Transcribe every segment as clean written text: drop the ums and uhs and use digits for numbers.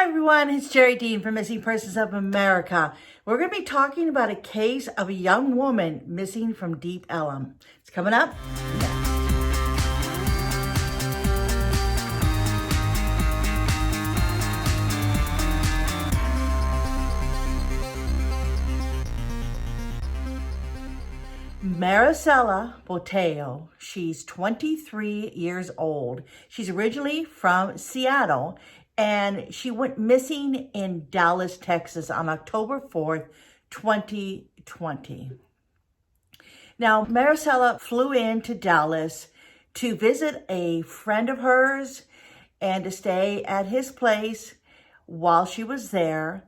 everyone, it's Jerrie from Missing Persons of America. We're going to be talking about a case of a young woman missing from Deep Ellum. It's coming up next. Marisela Botello, she's 23 years old. She's originally from Seattle, and she went missing in Dallas, Texas on October 4th, 2020. Now, Marisela flew into Dallas to visit a friend of hers and to stay at his place while she was there.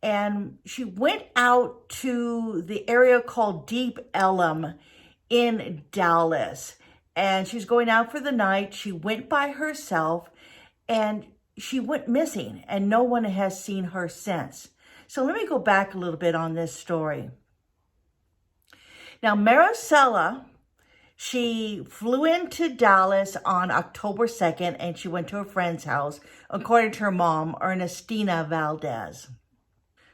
And she went out to the area called Deep Ellum in Dallas. And she's going out for the night. She went by herself and she went missing, and no one has seen her since. So let me go back a little bit on this story. Now, Marisela, she flew into Dallas on October 2nd, and she went to a friend's house, according to her mom, Ernestina Valdez.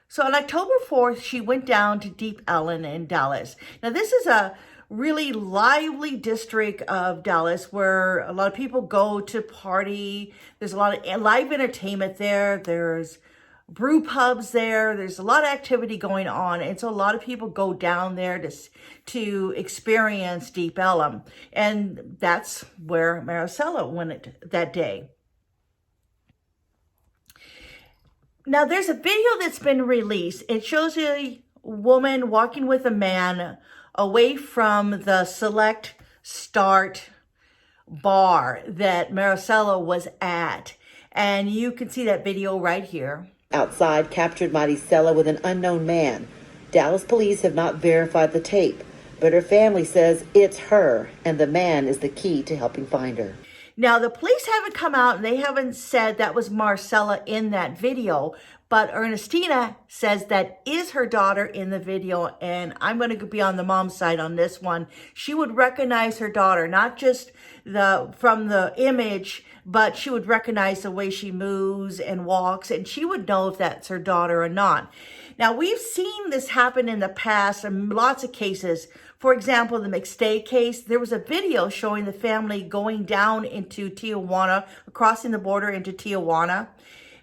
So on October 4th, she went down to Deep Ellum in Dallas. Now, this is a really lively district of Dallas where a lot of people go to party. There's a lot of live entertainment there. There's brew pubs there. There's a lot of activity going on. And so a lot of people go down there to experience Deep Ellum. And that's where Marisela went that day. Now, there's a video that's been released. It shows a woman walking with a man away from the Select Start bar that Marisela was at. And you can see that video right here. Outside captured Marisela with an unknown man. Dallas police have not verified the tape, but her family says it's her, and the man is the key to helping find her. Now, the police haven't come out and they haven't said that was Marisela in that video, but Ernestina says that is her daughter in the video, and I'm going to be on the mom's side on this one. She would recognize her daughter, not just from the image, but she would recognize the way she moves and walks, and she would know if that's her daughter or not. Now, we've seen this happen in the past in lots of cases. For example, the McStay case, there was a video showing the family going down into Tijuana, crossing the border into Tijuana.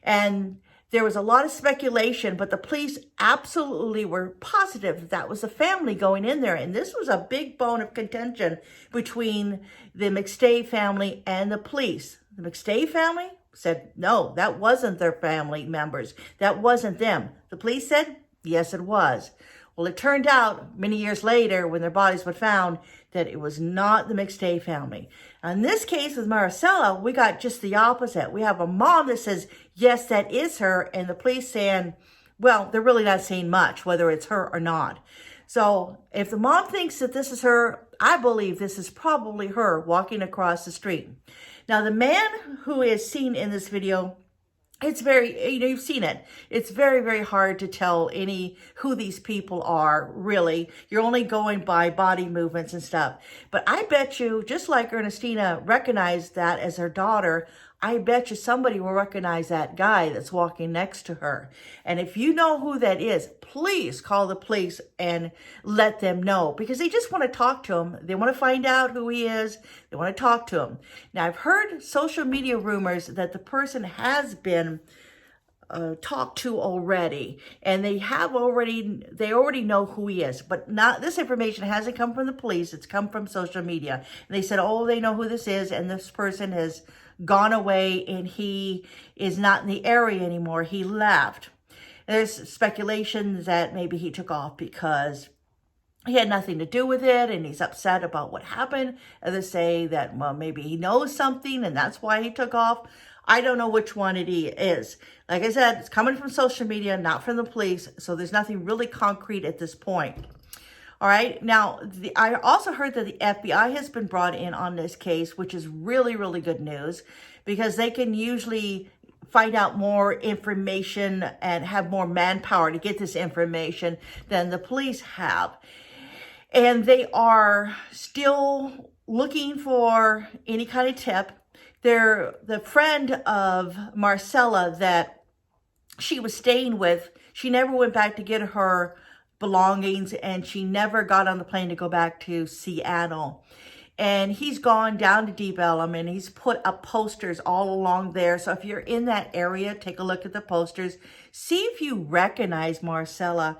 And there was a lot of speculation, but the police absolutely were positive that was the family going in there. And this was a big bone of contention between the McStay family and the police. The McStay family said, no, that wasn't their family members. That wasn't them. The police said, yes, it was. Well, it turned out many years later when their bodies were found that it was not the McStay family. In this case with Marisela, we got just the opposite. We have a mom that says, yes, that is her, and the police saying, well, they're really not saying much, whether it's her or not. So if the mom thinks that this is her, I believe this is probably her walking across the street. Now, the man who is seen in this video, it's very, you've seen it. It's very, very hard to tell who these people are, really. You're only going by body movements and stuff. But I bet you, just like Ernestina recognized that as her daughter, I bet you somebody will recognize that guy that's walking next to her. And if you know who that is, please call the police and let them know, because they just want to talk to him. They want to find out who he is. They want to talk to him. Now, I've heard social media rumors that the person has been talked to already, and they already know who he is, but not, this information hasn't come from the police. It's come from social media. And they said, oh, they know who this is, and this person has gone away and he is not in the area anymore. He left. There's speculation that maybe he took off because he had nothing to do with it and he's upset about what happened. Others say that, well, maybe he knows something and that's why he took off. I don't know which one it is. Like I said, it's coming from social media, not from the police. So there's nothing really concrete at this point. All right. Now, I also heard that the FBI has been brought in on this case, which is really, really good news, because they can usually find out more information and have more manpower to get this information than the police have. And they are still looking for any kind of tip. The friend of Marisela that she was staying with. She never went back to get her belongings, and she never got on the plane to go back to Seattle. And he's gone down to Deep Ellum, and he's put up posters all along there. So if you're in that area, take a look at the posters. See if you recognize Marisela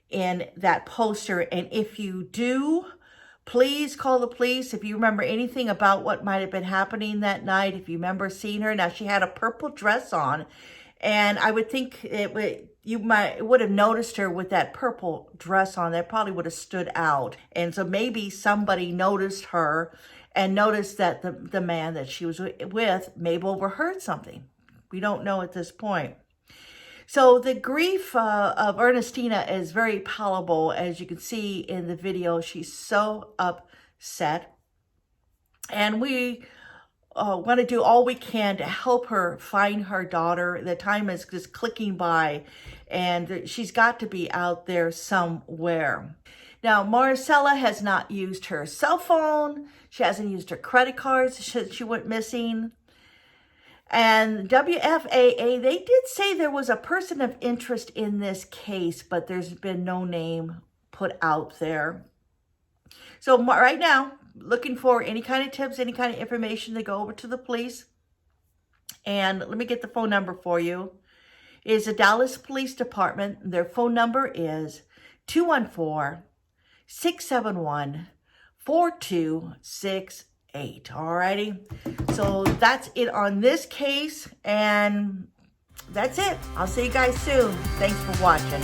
in that poster. And if you do, please call the police. If you remember anything about what might have been happening that night, if you remember seeing her. Now, she had a purple dress on, and I would think you would have noticed her with that purple dress on. That probably would have stood out. And so maybe somebody noticed her and noticed that the man that she was with maybe overheard something. We don't know at this point. So the grief of Ernestina is very palpable, as you can see in the video. She's so upset. And we want to do all we can to help her find her daughter. The time is just clicking by, and she's got to be out there somewhere. Now, Marisela has not used her cell phone. She hasn't used her credit cards since she went missing. And WFAA, they did say there was a person of interest in this case, but there's been no name put out there. So right now, looking for any kind of tips, any kind of information, to go over to the police. And let me get the phone number for you. It is the Dallas Police Department. Their phone number is 214-671-4268. Alrighty. So that's it on this case. And that's it. I'll see you guys soon. Thanks for watching.